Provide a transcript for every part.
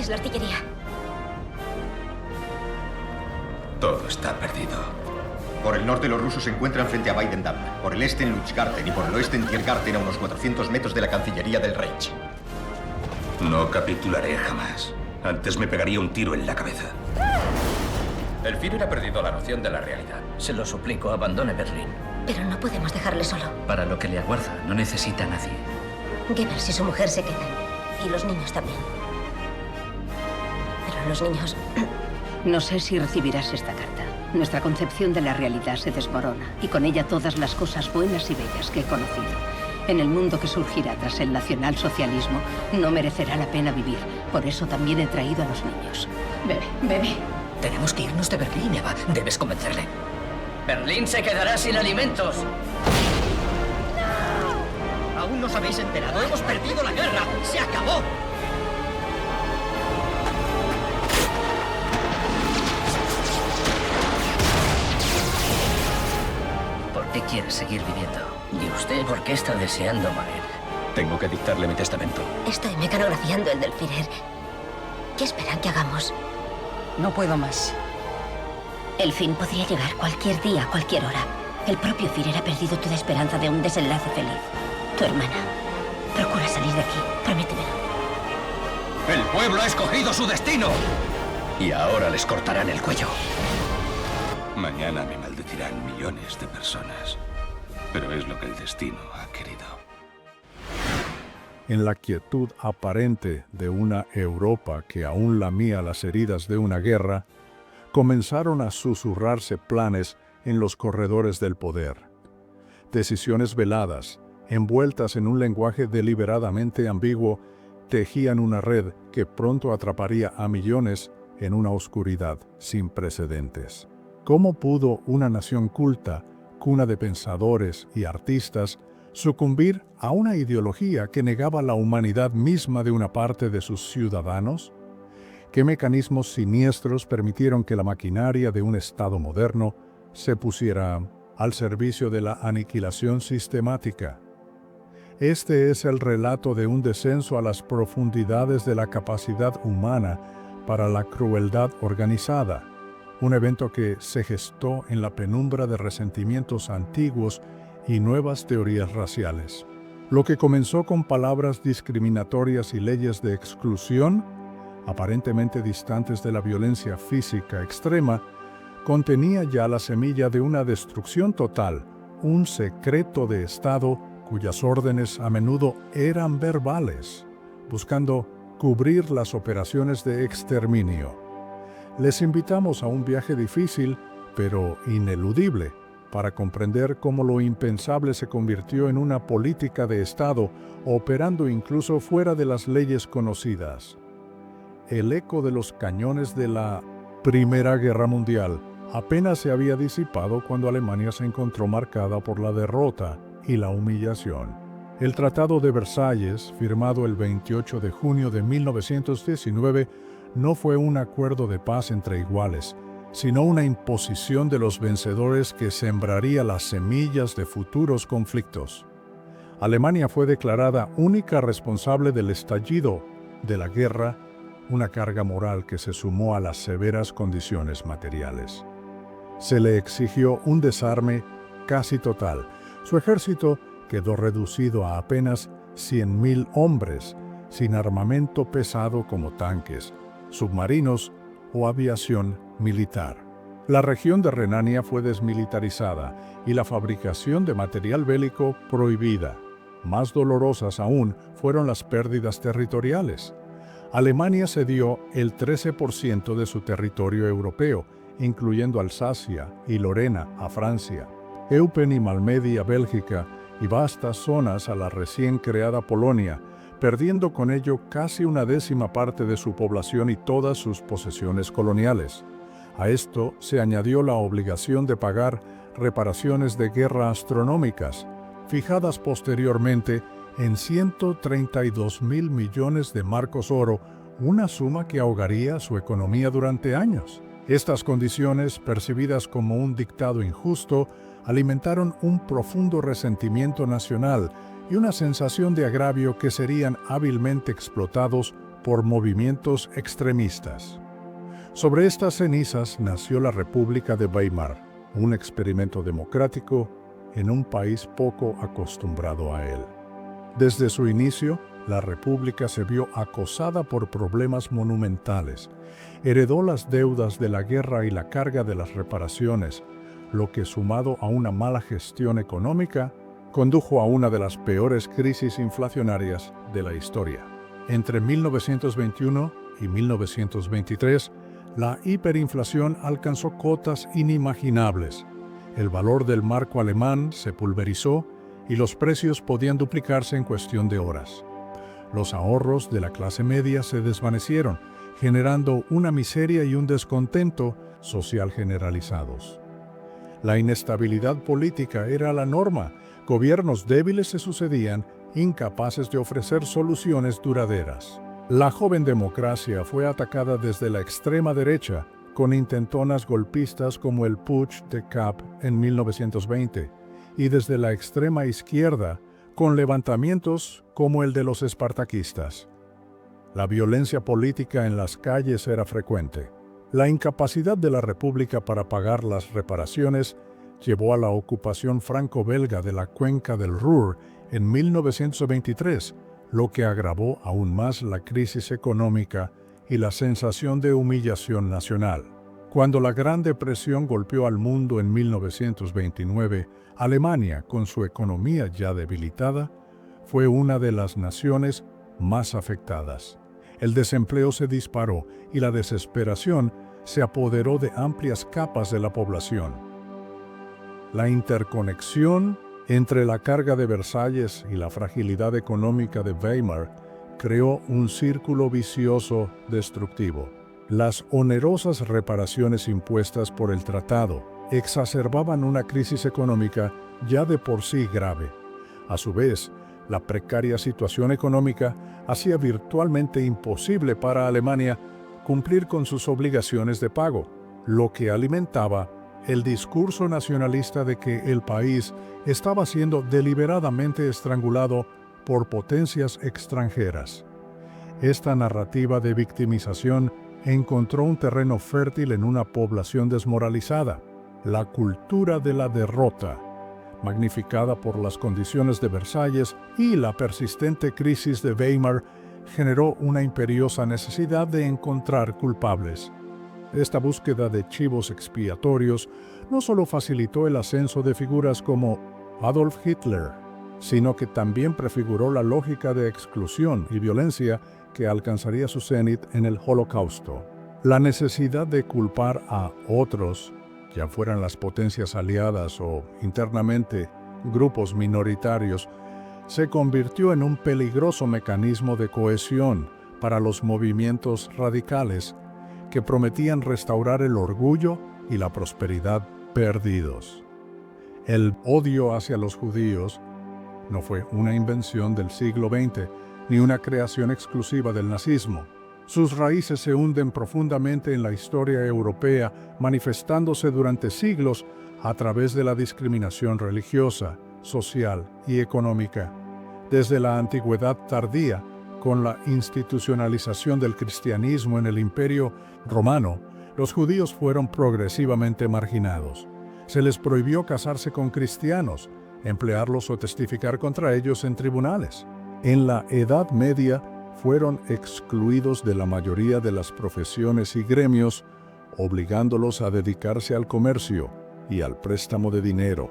es la artillería? Todo está perdido. Por el norte los rusos se encuentran frente a Weidendam, por el este en Lutschgarten y por el oeste en Tiergarten, a unos 400 metros de la Cancillería del Reich. No capitularé jamás. Antes me pegaría un tiro en la cabeza. El Führer ha perdido la noción de la realidad. Se lo suplico, abandone Berlín. Pero no podemos dejarle solo. Para lo que le aguarda, no necesita a nadie. Goebbels y su mujer se quedan. Y los niños también. Pero los niños... No sé si recibirás esta carta. Nuestra concepción de la realidad se desmorona, y con ella todas las cosas buenas y bellas que he conocido. En el mundo que surgirá tras el nacionalsocialismo, no merecerá la pena vivir. Por eso también he traído a los niños. Bebe, bebe. Tenemos que irnos de Berlín, Eva. Debes convencerle. Berlín se quedará sin alimentos. ¡No! Aún no os habéis enterado. Hemos perdido la guerra. ¡Se acabó! ¿Por qué quieres seguir viviendo? ¿Y usted por qué está deseando morir? Tengo que dictarle mi testamento. Estoy mecanografiando el del Führer. ¿Qué esperan que hagamos? No puedo más. El fin podría llegar cualquier día, a cualquier hora. El propio Führer ha perdido toda esperanza de un desenlace feliz. Tu hermana. Procura salir de aquí. Prométemelo. ¡El pueblo ha escogido su destino! Y ahora les cortarán el cuello. Mañana me maldecirán millones de personas. Pero es lo que el destino ha querido. En la quietud aparente de una Europa que aún lamía las heridas de una guerra, comenzaron a susurrarse planes en los corredores del poder. Decisiones veladas, envueltas en un lenguaje deliberadamente ambiguo, tejían una red que pronto atraparía a millones en una oscuridad sin precedentes. ¿Cómo pudo una nación culta, cuna de pensadores y artistas, sucumbir a una ideología que negaba la humanidad misma de una parte de sus ciudadanos? ¿Qué mecanismos siniestros permitieron que la maquinaria de un Estado moderno se pusiera al servicio de la aniquilación sistemática? Este es el relato de un descenso a las profundidades de la capacidad humana para la crueldad organizada, un evento que se gestó en la penumbra de resentimientos antiguos y nuevas teorías raciales. Lo que comenzó con palabras discriminatorias y leyes de exclusión, aparentemente distantes de la violencia física extrema, contenía ya la semilla de una destrucción total, un secreto de Estado cuyas órdenes a menudo eran verbales, buscando cubrir las operaciones de exterminio. Les invitamos a un viaje difícil, pero ineludible, para comprender cómo lo impensable se convirtió en una política de Estado, operando incluso fuera de las leyes conocidas. El eco de los cañones de la Primera Guerra Mundial apenas se había disipado cuando Alemania se encontró marcada por la derrota y la humillación. El Tratado de Versalles, firmado el 28 de junio de 1919, no fue un acuerdo de paz entre iguales, sino una imposición de los vencedores que sembraría las semillas de futuros conflictos. Alemania fue declarada única responsable del estallido de la guerra, una carga moral que se sumó a las severas condiciones materiales. Se le exigió un desarme casi total. Su ejército quedó reducido a apenas 100.000 hombres, sin armamento pesado como tanques, submarinos o aviación militar. La región de Renania fue desmilitarizada y la fabricación de material bélico prohibida. Más dolorosas aún fueron las pérdidas territoriales. Alemania cedió el 13% de su territorio europeo, incluyendo Alsacia y Lorena a Francia, Eupen y Malmedy a Bélgica y vastas zonas a la recién creada Polonia, perdiendo con ello casi una décima parte de su población y todas sus posesiones coloniales. A esto se añadió la obligación de pagar reparaciones de guerra astronómicas, fijadas posteriormente en 132.000 millones de marcos oro, una suma que ahogaría su economía durante años. Estas condiciones, percibidas como un dictado injusto, alimentaron un profundo resentimiento nacional y una sensación de agravio que serían hábilmente explotados por movimientos extremistas. Sobre estas cenizas nació la República de Weimar, un experimento democrático en un país poco acostumbrado a él. Desde su inicio, la República se vio acosada por problemas monumentales. Heredó las deudas de la guerra y la carga de las reparaciones, lo que, sumado a una mala gestión económica, condujo a una de las peores crisis inflacionarias de la historia. Entre 1921 y 1923, la hiperinflación alcanzó cotas inimaginables. El valor del marco alemán se pulverizó y los precios podían duplicarse en cuestión de horas. Los ahorros de la clase media se desvanecieron, generando una miseria y un descontento social generalizados. La inestabilidad política era la norma. Gobiernos débiles se sucedían, incapaces de ofrecer soluciones duraderas. La joven democracia fue atacada desde la extrema derecha, con intentonas golpistas como el Putsch de Kapp en 1920, y desde la extrema izquierda, con levantamientos como el de los espartaquistas. La violencia política en las calles era frecuente. La incapacidad de la República para pagar las reparaciones llevó a la ocupación franco-belga de la cuenca del Ruhr en 1923, lo que agravó aún más la crisis económica y la sensación de humillación nacional. Cuando la Gran Depresión golpeó al mundo en 1929, Alemania, con su economía ya debilitada, fue una de las naciones más afectadas. El desempleo se disparó y la desesperación se apoderó de amplias capas de la población. La interconexión entre la carga de Versalles y la fragilidad económica de Weimar creó un círculo vicioso destructivo. Las onerosas reparaciones impuestas por el tratado exacerbaban una crisis económica ya de por sí grave. A su vez, la precaria situación económica hacía virtualmente imposible para Alemania cumplir con sus obligaciones de pago, lo que alimentaba el discurso nacionalista de que el país estaba siendo deliberadamente estrangulado por potencias extranjeras. Esta narrativa de victimización encontró un terreno fértil en una población desmoralizada, la cultura de la derrota, magnificada por las condiciones de Versalles y la persistente crisis de Weimar, generó una imperiosa necesidad de encontrar culpables. Esta búsqueda de chivos expiatorios no solo facilitó el ascenso de figuras como Adolf Hitler, sino que también prefiguró la lógica de exclusión y violencia que alcanzaría su cenit en el Holocausto. La necesidad de culpar a otros, ya fueran las potencias aliadas o internamente grupos minoritarios, se convirtió en un peligroso mecanismo de cohesión para los movimientos radicales que prometían restaurar el orgullo y la prosperidad perdidos. El odio hacia los judíos no fue una invención del siglo XX ni una creación exclusiva del nazismo. Sus raíces se hunden profundamente en la historia europea, manifestándose durante siglos a través de la discriminación religiosa, social y económica. Desde la antigüedad tardía, con la institucionalización del cristianismo en el Imperio Romano, los judíos fueron progresivamente marginados. Se les prohibió casarse con cristianos, emplearlos o testificar contra ellos en tribunales. En la Edad Media fueron excluidos de la mayoría de las profesiones y gremios, obligándolos a dedicarse al comercio y al préstamo de dinero,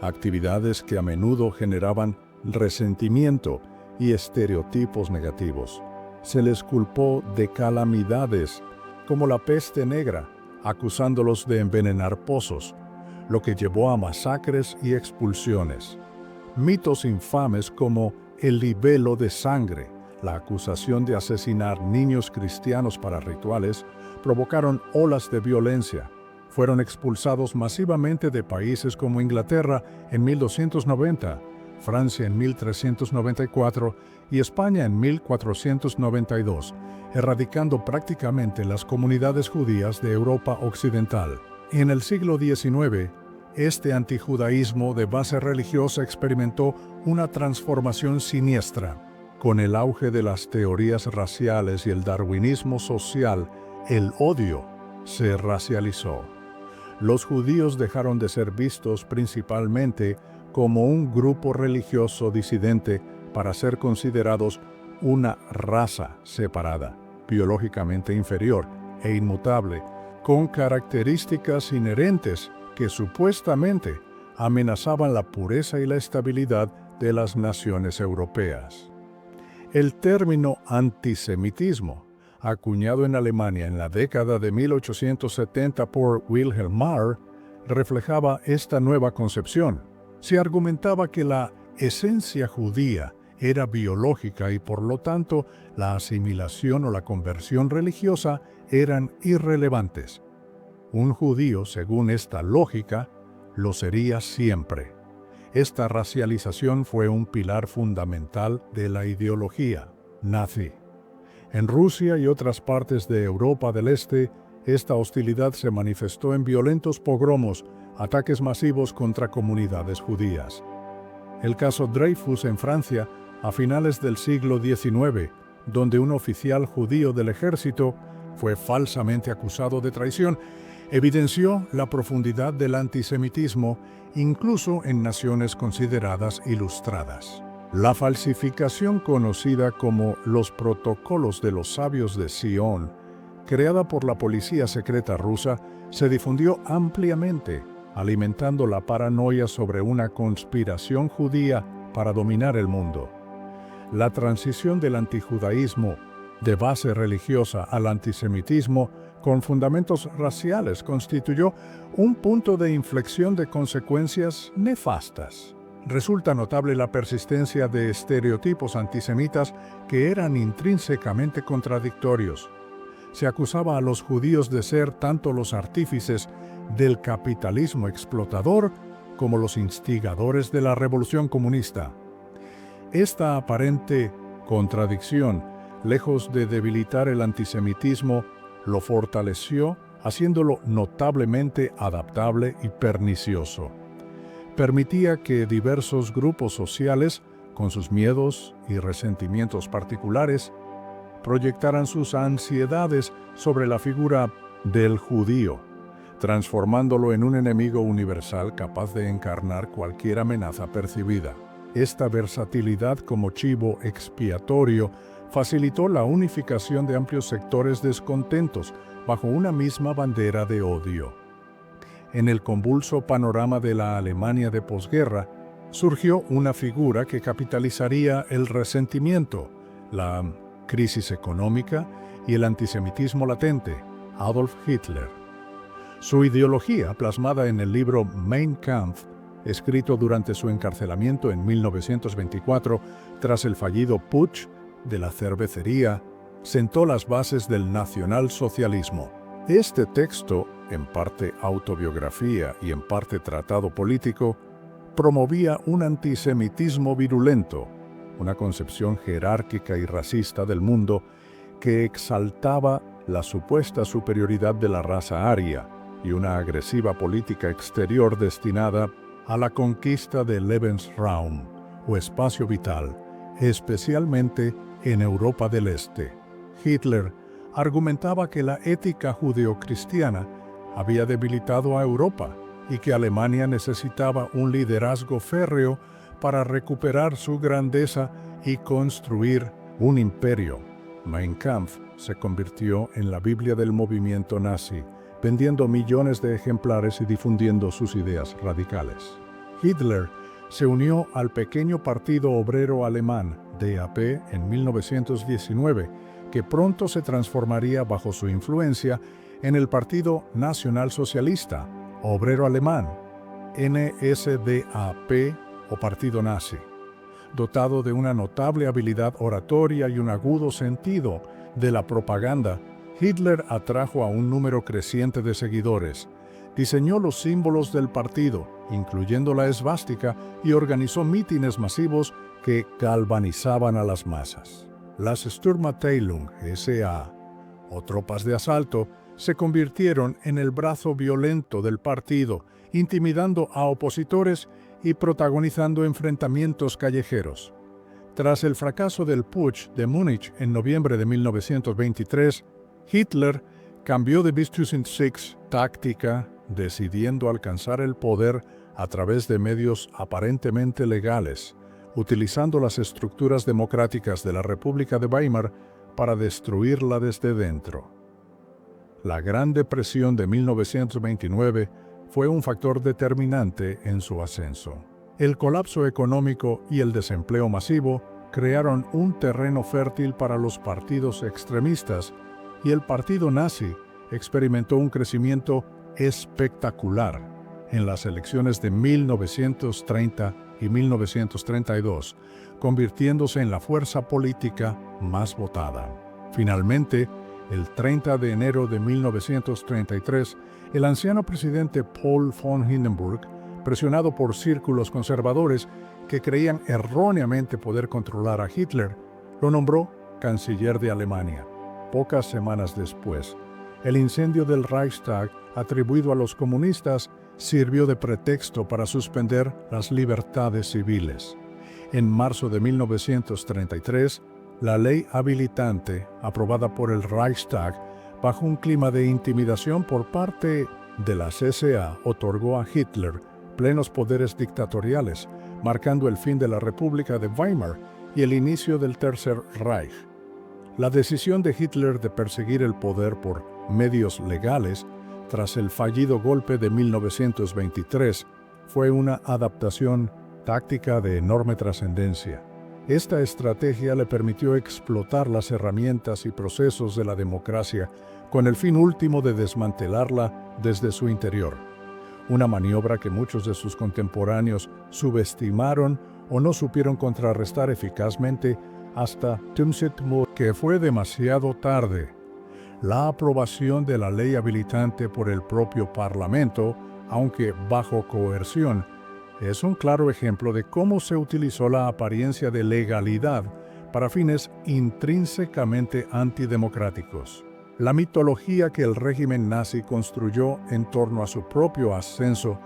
actividades que a menudo generaban resentimiento y estereotipos negativos. Se les culpó de calamidades como la peste negra, acusándolos de envenenar pozos, lo que llevó a masacres y expulsiones. Mitos infames como el libelo de sangre, la acusación de asesinar niños cristianos para rituales, provocaron olas de violencia. Fueron expulsados masivamente de países como Inglaterra en 1290, Francia en 1394 y España en 1492, erradicando prácticamente las comunidades judías de Europa Occidental. En el siglo XIX, este antijudaísmo de base religiosa experimentó una transformación siniestra. Con el auge de las teorías raciales y el darwinismo social, el odio se racializó. Los judíos dejaron de ser vistos principalmente como un grupo religioso disidente para ser considerados una raza separada, biológicamente inferior e inmutable, con características inherentes que supuestamente amenazaban la pureza y la estabilidad de las naciones europeas. El término antisemitismo, acuñado en Alemania en la década de 1870 por Wilhelm Marr, reflejaba esta nueva concepción. Se argumentaba que la esencia judía era biológica y por lo tanto la asimilación o la conversión religiosa eran irrelevantes. Un judío, según esta lógica, lo sería siempre. Esta racialización fue un pilar fundamental de la ideología nazi. En Rusia y otras partes de Europa del Este, esta hostilidad se manifestó en violentos pogromos, ataques masivos contra comunidades judías. El caso Dreyfus en Francia, a finales del siglo XIX, donde un oficial judío del ejército fue falsamente acusado de traición, evidenció la profundidad del antisemitismo incluso en naciones consideradas ilustradas. La falsificación conocida como los protocolos de los sabios de Sion, creada por la policía secreta rusa, se difundió ampliamente, alimentando la paranoia sobre una conspiración judía para dominar el mundo. La transición del antijudaísmo de base religiosa al antisemitismo con fundamentos raciales constituyó un punto de inflexión de consecuencias nefastas. Resulta notable la persistencia de estereotipos antisemitas que eran intrínsecamente contradictorios. Se acusaba a los judíos de ser tanto los artífices del capitalismo explotador como los instigadores de la revolución comunista. Esta aparente contradicción, lejos de debilitar el antisemitismo, lo fortaleció, haciéndolo notablemente adaptable y pernicioso. Permitía que diversos grupos sociales, con sus miedos y resentimientos particulares, proyectaran sus ansiedades sobre la figura del judío, transformándolo en un enemigo universal capaz de encarnar cualquier amenaza percibida. Esta versatilidad como chivo expiatorio facilitó la unificación de amplios sectores descontentos bajo una misma bandera de odio. En el convulso panorama de la Alemania de posguerra, surgió una figura que capitalizaría el resentimiento, la crisis económica y el antisemitismo latente, Adolf Hitler. Su ideología, plasmada en el libro Mein Kampf, escrito durante su encarcelamiento en 1924 tras el fallido putsch de la cervecería, sentó las bases del nacionalsocialismo. Este texto, en parte autobiografía y en parte tratado político, promovía un antisemitismo virulento, una concepción jerárquica y racista del mundo que exaltaba la supuesta superioridad de la raza aria y una agresiva política exterior destinada a la conquista del Lebensraum, o espacio vital, especialmente en Europa del Este. Hitler argumentaba que la ética judeocristiana había debilitado a Europa y que Alemania necesitaba un liderazgo férreo para recuperar su grandeza y construir un imperio. Mein Kampf se convirtió en la Biblia del movimiento nazi, vendiendo millones de ejemplares y difundiendo sus ideas radicales. Hitler se unió al pequeño Partido Obrero Alemán, DAP, en 1919, que pronto se transformaría bajo su influencia en el Partido Nacional Socialista, Obrero Alemán, NSDAP o Partido Nazi. Dotado de una notable habilidad oratoria y un agudo sentido de la propaganda, Hitler atrajo a un número creciente de seguidores, diseñó los símbolos del partido, incluyendo la esvástica, y organizó mítines masivos que galvanizaban a las masas. Las Sturmabteilung SA, o tropas de asalto, se convirtieron en el brazo violento del partido, intimidando a opositores y protagonizando enfrentamientos callejeros. Tras el fracaso del Putsch de Múnich en noviembre de 1923, Hitler cambió de bis zum Sieg táctica, decidiendo alcanzar el poder a través de medios aparentemente legales, utilizando las estructuras democráticas de la República de Weimar para destruirla desde dentro. La Gran Depresión de 1929 fue un factor determinante en su ascenso. El colapso económico y el desempleo masivo crearon un terreno fértil para los partidos extremistas y el partido nazi experimentó un crecimiento espectacular en las elecciones de 1930 y 1932, convirtiéndose en la fuerza política más votada. Finalmente, el 30 de enero de 1933, el anciano presidente Paul von Hindenburg, presionado por círculos conservadores que creían erróneamente poder controlar a Hitler, lo nombró canciller de Alemania. Pocas semanas después, el incendio del Reichstag, atribuido a los comunistas, sirvió de pretexto para suspender las libertades civiles. En marzo de 1933, la ley habilitante, aprobada por el Reichstag, bajo un clima de intimidación por parte de la CSA, otorgó a Hitler plenos poderes dictatoriales, marcando el fin de la República de Weimar y el inicio del Tercer Reich. La decisión de Hitler de perseguir el poder por medios legales, tras el fallido golpe de 1923, fue una adaptación táctica de enorme trascendencia. Esta estrategia le permitió explotar las herramientas y procesos de la democracia con el fin último de desmantelarla desde su interior. Una maniobra que muchos de sus contemporáneos subestimaron o no supieron contrarrestar eficazmente hasta que fue demasiado tarde. La aprobación de la ley habilitante por el propio Parlamento, aunque bajo coerción, es un claro ejemplo de cómo se utilizó la apariencia de legalidad para fines intrínsecamente antidemocráticos. La mitología que el régimen nazi construyó en torno a su propio ascenso,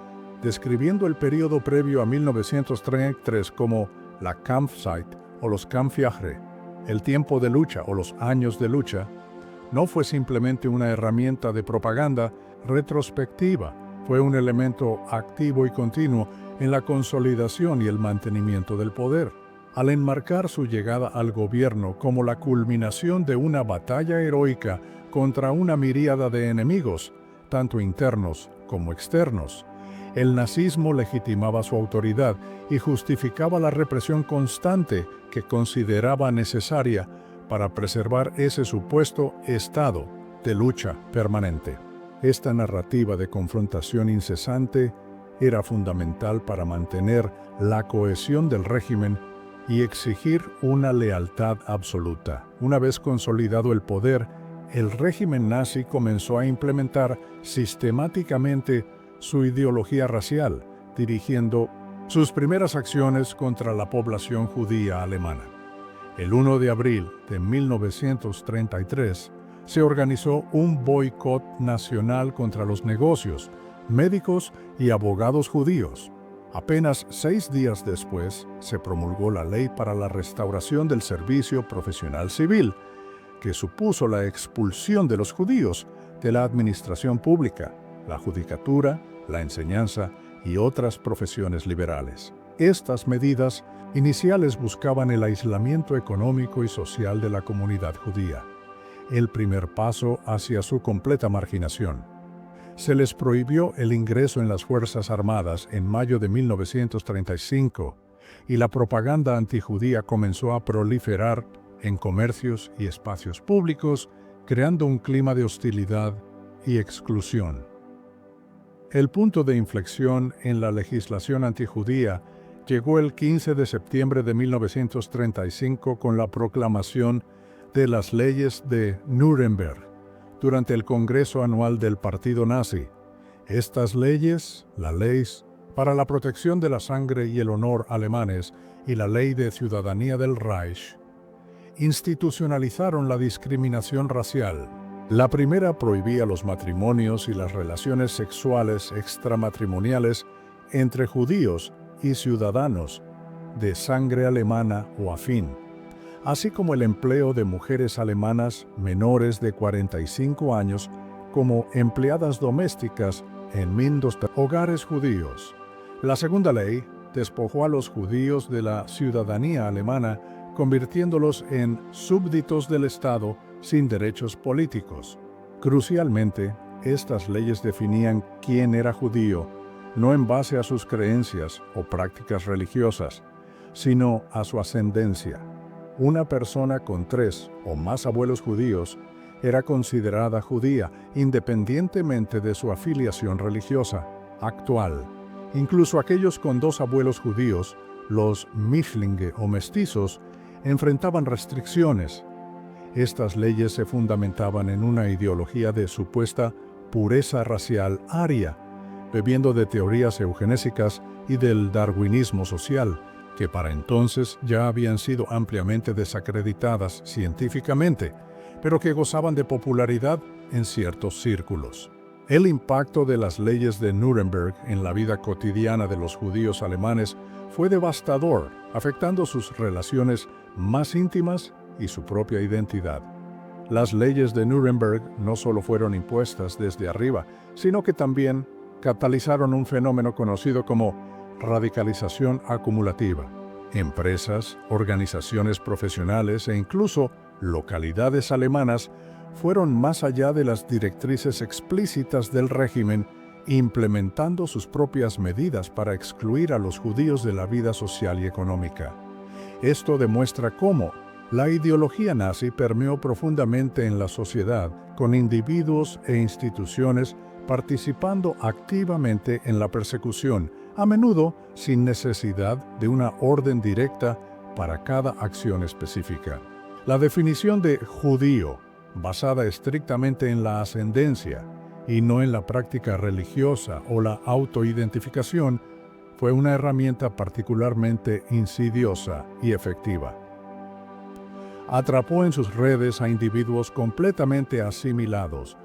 describiendo el periodo previo a 1933 como la Kampfzeit o los Kampfjahre, el tiempo de lucha o los años de lucha, no fue simplemente una herramienta de propaganda retrospectiva, fue un elemento activo y continuo en la consolidación y el mantenimiento del poder. Al enmarcar su llegada al gobierno como la culminación de una batalla heroica contra una miríada de enemigos, tanto internos como externos, el nazismo legitimaba su autoridad y justificaba la represión constante que consideraba necesaria para preservar ese supuesto estado de lucha permanente. Esta narrativa de confrontación incesante era fundamental para mantener la cohesión del régimen y exigir una lealtad absoluta. Una vez consolidado el poder, el régimen nazi comenzó a implementar sistemáticamente su ideología racial, dirigiendo sus primeras acciones contra la población judía alemana. El 1 de abril de 1933 se organizó un boicot nacional contra los negocios, médicos y abogados judíos. Apenas 6 días después se promulgó la Ley para la Restauración del Servicio Profesional Civil, que supuso la expulsión de los judíos de la administración pública, la judicatura, la enseñanza y otras profesiones liberales. Estas medidas iniciales buscaban el aislamiento económico y social de la comunidad judía, el primer paso hacia su completa marginación. Se les prohibió el ingreso en las Fuerzas Armadas en mayo de 1935 y la propaganda antijudía comenzó a proliferar en comercios y espacios públicos, creando un clima de hostilidad y exclusión. El punto de inflexión en la legislación antijudía llegó el 15 de septiembre de 1935 con la proclamación de las leyes de Nuremberg durante el Congreso Anual del Partido Nazi. Estas leyes, la Ley para la Protección de la Sangre y el Honor alemanes y la Ley de Ciudadanía del Reich, institucionalizaron la discriminación racial. La primera prohibía los matrimonios y las relaciones sexuales extramatrimoniales entre judíos y ciudadanos, de sangre alemana o afín, así como el empleo de mujeres alemanas menores de 45 años como empleadas domésticas en hogares judíos. La segunda ley despojó a los judíos de la ciudadanía alemana, convirtiéndolos en súbditos del Estado sin derechos políticos. Crucialmente, estas leyes definían quién era judío, no en base a sus creencias o prácticas religiosas, sino a su ascendencia. Una persona con 3 o más abuelos judíos era considerada judía independientemente de su afiliación religiosa actual. Incluso aquellos con 2 abuelos judíos, los Mischlinge o mestizos, enfrentaban restricciones. Estas leyes se fundamentaban en una ideología de supuesta pureza racial aria, bebiendo de teorías eugenésicas y del darwinismo social, que para entonces ya habían sido ampliamente desacreditadas científicamente, pero que gozaban de popularidad en ciertos círculos. El impacto de las leyes de Nuremberg en la vida cotidiana de los judíos alemanes fue devastador, afectando sus relaciones más íntimas y su propia identidad. Las leyes de Nuremberg no solo fueron impuestas desde arriba, sino que también catalizaron un fenómeno conocido como radicalización acumulativa. Empresas, organizaciones profesionales e incluso localidades alemanas fueron más allá de las directrices explícitas del régimen, implementando sus propias medidas para excluir a los judíos de la vida social y económica. Esto demuestra cómo la ideología nazi permeó profundamente en la sociedad, con individuos e instituciones participando activamente en la persecución, a menudo sin necesidad de una orden directa para cada acción específica. La definición de judío, basada estrictamente en la ascendencia y no en la práctica religiosa o la autoidentificación, fue una herramienta particularmente insidiosa y efectiva. Atrapó en sus redes a individuos completamente asimilados,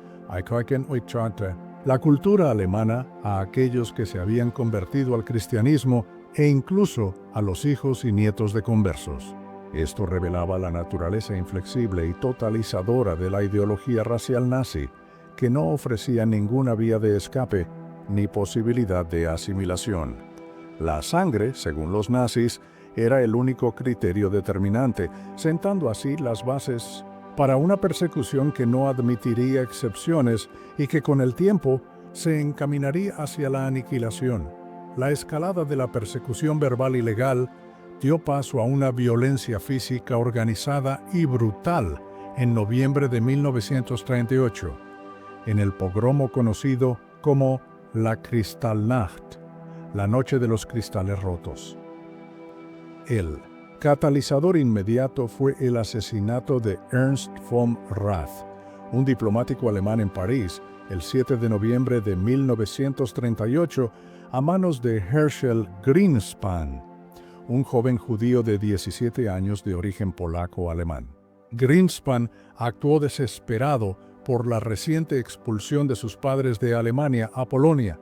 la cultura alemana, a aquellos que se habían convertido al cristianismo e incluso a los hijos y nietos de conversos. Esto revelaba la naturaleza inflexible y totalizadora de la ideología racial nazi, que no ofrecía ninguna vía de escape ni posibilidad de asimilación. La sangre, según los nazis, era el único criterio determinante, sentando así las bases para una persecución que no admitiría excepciones y que con el tiempo se encaminaría hacia la aniquilación. La escalada de la persecución verbal y legal dio paso a una violencia física organizada y brutal en noviembre de 1938, en el pogromo conocido como la Kristallnacht, la noche de los cristales rotos. El catalizador inmediato fue el asesinato de Ernst von Rath, un diplomático alemán en París, el 7 de noviembre de 1938, a manos de Herschel Greenspan, un joven judío de 17 años de origen polaco-alemán. Greenspan actuó desesperado por la reciente expulsión de sus padres de Alemania a Polonia.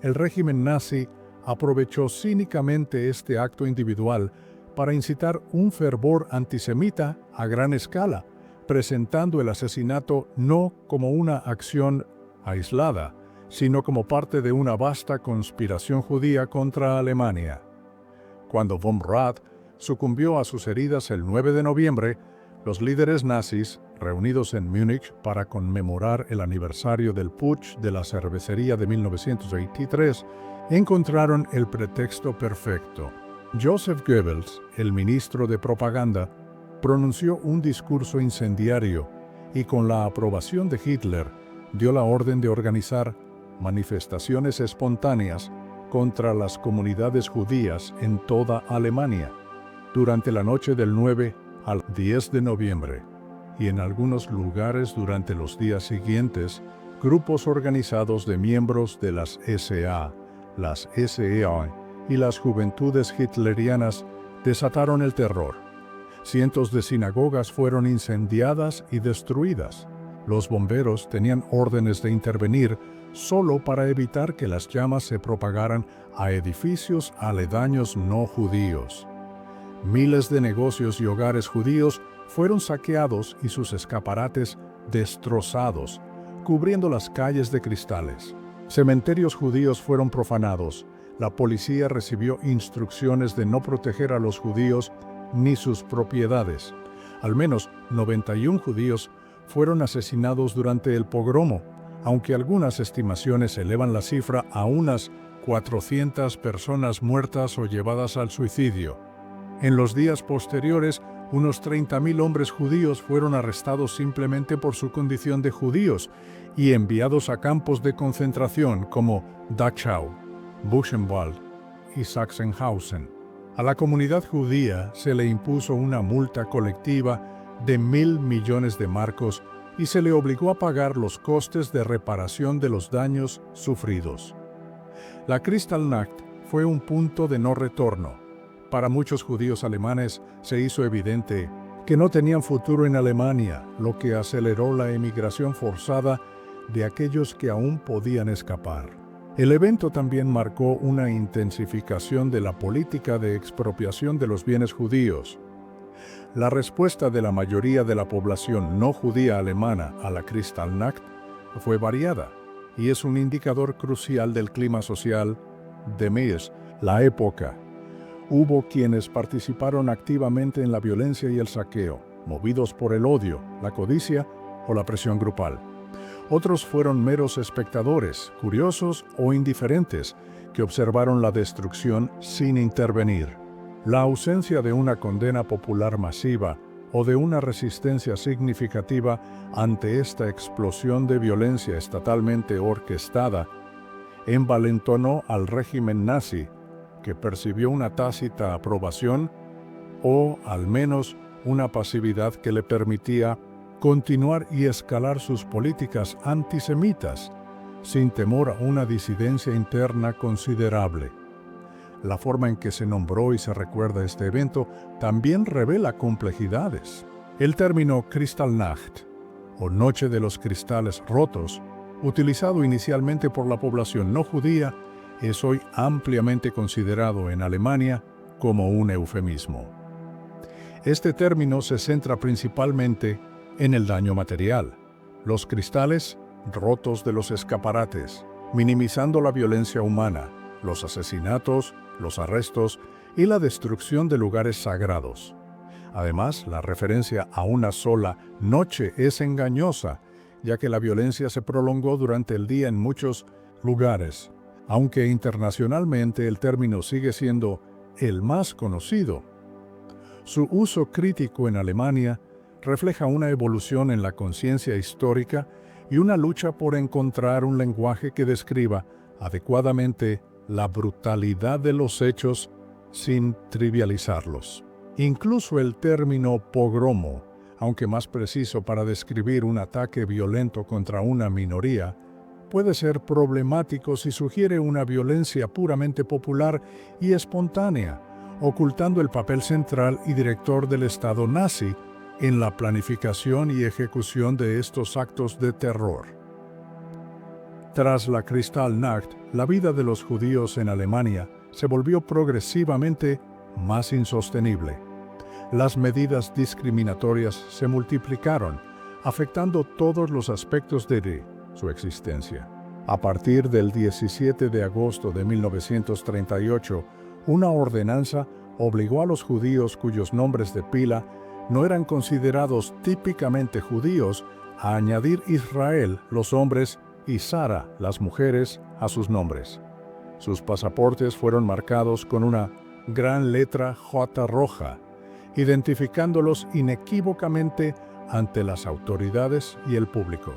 El régimen nazi aprovechó cínicamente este acto individual para incitar un fervor antisemita a gran escala, presentando el asesinato no como una acción aislada, sino como parte de una vasta conspiración judía contra Alemania. Cuando von Rath sucumbió a sus heridas el 9 de noviembre, los líderes nazis, reunidos en Múnich para conmemorar el aniversario del putsch de la cervecería de 1923, encontraron el pretexto perfecto. Joseph Goebbels, el ministro de propaganda, pronunció un discurso incendiario y con la aprobación de Hitler dio la orden de organizar manifestaciones espontáneas contra las comunidades judías en toda Alemania durante la noche del 9 al 10 de noviembre, y en algunos lugares durante los días siguientes, grupos organizados de miembros de las SA, las SEA y las juventudes hitlerianas desataron el terror. Cientos de sinagogas fueron incendiadas y destruidas. Los bomberos tenían órdenes de intervenir solo para evitar que las llamas se propagaran a edificios aledaños no judíos. Miles de negocios y hogares judíos fueron saqueados y sus escaparates destrozados, cubriendo las calles de cristales. Cementerios judíos fueron profanados. La policía recibió instrucciones de no proteger a los judíos ni sus propiedades. Al menos 91 judíos fueron asesinados durante el pogromo, aunque algunas estimaciones elevan la cifra a unas 400 personas muertas o llevadas al suicidio. En los días posteriores, unos 30.000 hombres judíos fueron arrestados simplemente por su condición de judíos y enviados a campos de concentración como Dachau, Buchenwald y Sachsenhausen. A la comunidad judía se le impuso una multa colectiva de 1.000 millones de marcos y se le obligó a pagar los costes de reparación de los daños sufridos. La Kristallnacht fue un punto de no retorno. Para muchos judíos alemanes se hizo evidente que no tenían futuro en Alemania, lo que aceleró la emigración forzada de aquellos que aún podían escapar. El evento también marcó una intensificación de la política de expropiación de los bienes judíos. La respuesta de la mayoría de la población no judía alemana a la Kristallnacht fue variada y es un indicador crucial del clima social de Mies, la época. Hubo quienes participaron activamente en la violencia y el saqueo, movidos por el odio, la codicia o la presión grupal. Otros fueron meros espectadores, curiosos o indiferentes, que observaron la destrucción sin intervenir. La ausencia de una condena popular masiva o de una resistencia significativa ante esta explosión de violencia estatalmente orquestada envalentonó al régimen nazi, que percibió una tácita aprobación o, al menos, una pasividad que le permitía continuar y escalar sus políticas antisemitas, sin temor a una disidencia interna considerable. La forma en que se nombró y se recuerda este evento también revela complejidades. El término Kristallnacht, o Noche de los Cristales Rotos, utilizado inicialmente por la población no judía, es hoy ampliamente considerado en Alemania como un eufemismo. Este término se centra principalmente en el daño material, los cristales rotos de los escaparates, minimizando la violencia humana, los asesinatos, los arrestos y la destrucción de lugares sagrados. Además, la referencia a una sola noche es engañosa, ya que la violencia se prolongó durante el día en muchos lugares, aunque internacionalmente el término sigue siendo el más conocido. Su uso crítico en Alemania refleja una evolución en la conciencia histórica y una lucha por encontrar un lenguaje que describa adecuadamente la brutalidad de los hechos sin trivializarlos. Incluso el término pogromo, aunque más preciso para describir un ataque violento contra una minoría, puede ser problemático si sugiere una violencia puramente popular y espontánea, ocultando el papel central y director del Estado nazi en la planificación y ejecución de estos actos de terror. Tras la Kristallnacht, la vida de los judíos en Alemania se volvió progresivamente más insostenible. Las medidas discriminatorias se multiplicaron, afectando todos los aspectos de su existencia. A partir del 17 de agosto de 1938, una ordenanza obligó a los judíos cuyos nombres de pila no eran considerados típicamente judíos a añadir Israel, los hombres, y Sara, las mujeres, a sus nombres. Sus pasaportes fueron marcados con una gran letra J roja, identificándolos inequívocamente ante las autoridades y el público.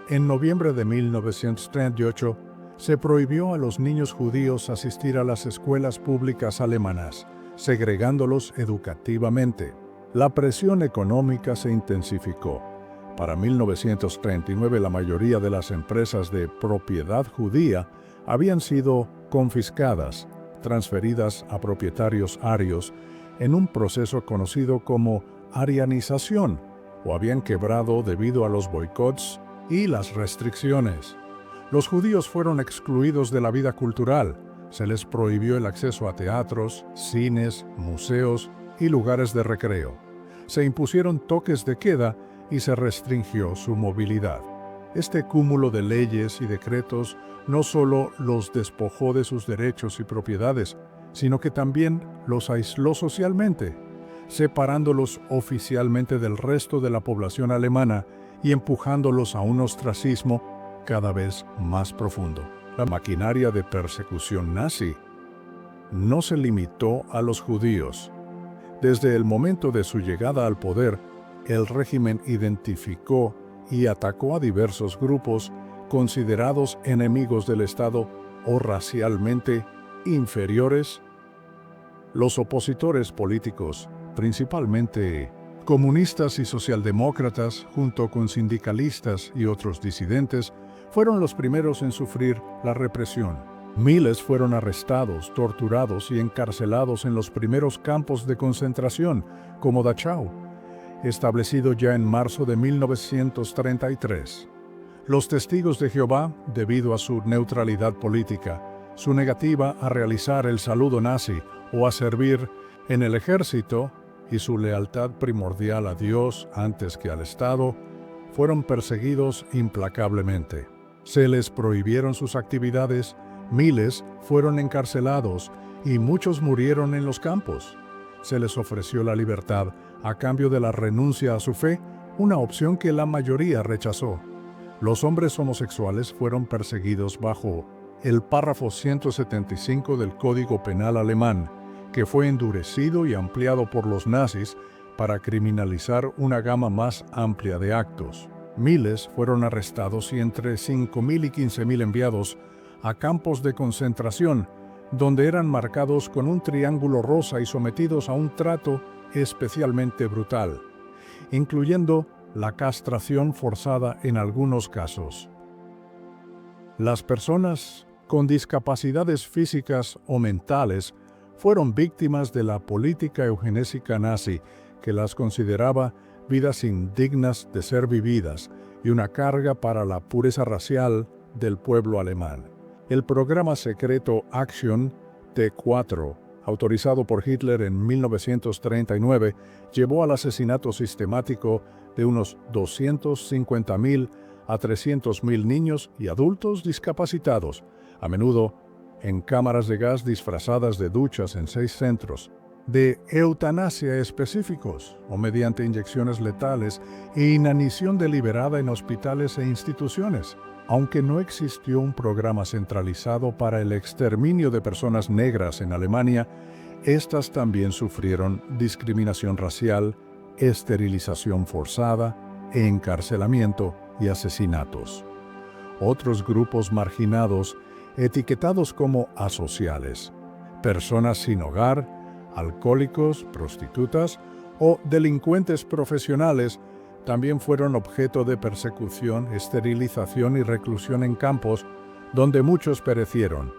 En noviembre de 1938, se prohibió a los niños judíos asistir a las escuelas públicas alemanas, segregándolos educativamente. La presión económica se intensificó. Para 1939, la mayoría de las empresas de propiedad judía habían sido confiscadas, transferidas a propietarios arios en un proceso conocido como arianización, o habían quebrado debido a los boicots y las restricciones. Los judíos fueron excluidos de la vida cultural. Se les prohibió el acceso a teatros, cines, museos y lugares de recreo. Se impusieron toques de queda y se restringió su movilidad. Este cúmulo de leyes y decretos no solo los despojó de sus derechos y propiedades, sino que también los aisló socialmente, separándolos oficialmente del resto de la población alemana y empujándolos a un ostracismo cada vez más profundo. La maquinaria de persecución nazi no se limitó a los judíos. Desde el momento de su llegada al poder, el régimen identificó y atacó a diversos grupos considerados enemigos del Estado o racialmente inferiores. Los opositores políticos, principalmente comunistas y socialdemócratas, junto con sindicalistas y otros disidentes, fueron los primeros en sufrir la represión. Miles fueron arrestados, torturados y encarcelados en los primeros campos de concentración, como Dachau, establecido ya en marzo de 1933. Los testigos de Jehová, debido a su neutralidad política, su negativa a realizar el saludo nazi o a servir en el ejército y su lealtad primordial a Dios antes que al Estado, fueron perseguidos implacablemente. Se les prohibieron sus actividades, miles fueron encarcelados y muchos murieron en los campos. Se les ofreció la libertad a cambio de la renuncia a su fe, una opción que la mayoría rechazó. Los hombres homosexuales fueron perseguidos bajo el párrafo 175 del Código Penal alemán, que fue endurecido y ampliado por los nazis para criminalizar una gama más amplia de actos. Miles fueron arrestados y entre 5.000 y 15.000 enviados a campos de concentración, donde eran marcados con un triángulo rosa y sometidos a un trato especialmente brutal, incluyendo la castración forzada en algunos casos. Las personas con discapacidades físicas o mentales fueron víctimas de la política eugenésica nazi, que las consideraba vidas indignas de ser vividas y una carga para la pureza racial del pueblo alemán. El programa secreto Action T4, autorizado por Hitler en 1939, llevó al asesinato sistemático de unos 250.000 a 300.000 niños y adultos discapacitados, a menudo en cámaras de gas disfrazadas de duchas en 6 centros de eutanasia específicos o mediante inyecciones letales e inanición deliberada en hospitales e instituciones. Aunque no existió un programa centralizado para el exterminio de personas negras en Alemania, estas también sufrieron discriminación racial, esterilización forzada, encarcelamiento y asesinatos. Otros grupos marginados, etiquetados como asociales, personas sin hogar, alcohólicos, prostitutas o delincuentes profesionales, también fueron objeto de persecución, esterilización y reclusión en campos, donde muchos perecieron.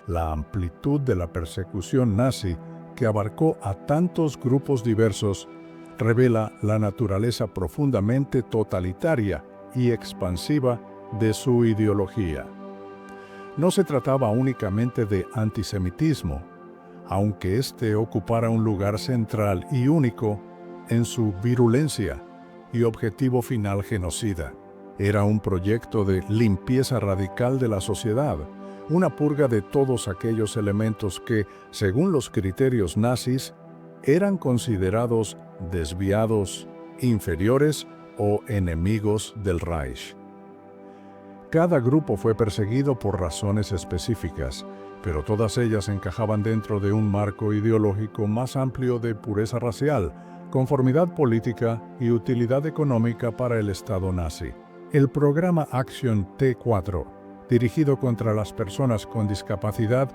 La amplitud de la persecución nazi, que abarcó a tantos grupos diversos, revela la naturaleza profundamente totalitaria y expansiva de su ideología. No se trataba únicamente de antisemitismo, aunque éste ocupara un lugar central y único en su virulencia y objetivo final genocida. Era un proyecto de limpieza radical de la sociedad, una purga de todos aquellos elementos que, según los criterios nazis, eran considerados desviados, inferiores o enemigos del Reich. Cada grupo fue perseguido por razones específicas, pero todas ellas encajaban dentro de un marco ideológico más amplio de pureza racial, conformidad política y utilidad económica para el Estado nazi. El programa Action T4, dirigido contra las personas con discapacidad,